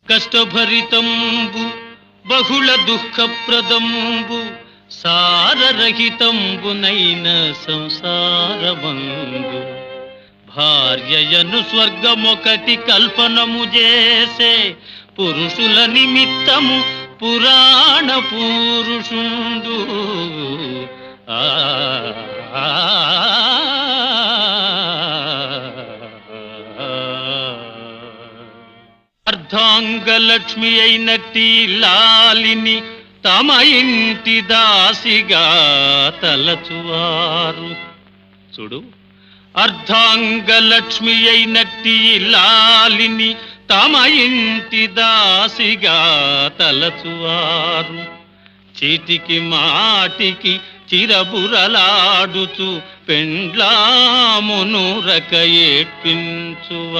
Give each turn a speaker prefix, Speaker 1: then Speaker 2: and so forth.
Speaker 1: కష్టభరితంబు బహుళ దుఃఖప్రదంబు సారరహితంబునైన సంసారమందు భార్యయను స్వర్గమొకటి కల్పనము చేసే పురుషుల నిమిత్తము పురాణ పురుషుండు అర్ధాంగలక్ష్మి అయినట్టి లాలిని తమ ఇంటి దాసిగా తలచువారు. చూడు, అర్ధాంగలక్ష్మి అయినట్టి లాలిని తమ ఇంటి దాసిగా తలచువారు. చీటికి మాటికి చిరబురలాడుచు పెండ్లామును రక ఏడ్పించువారు.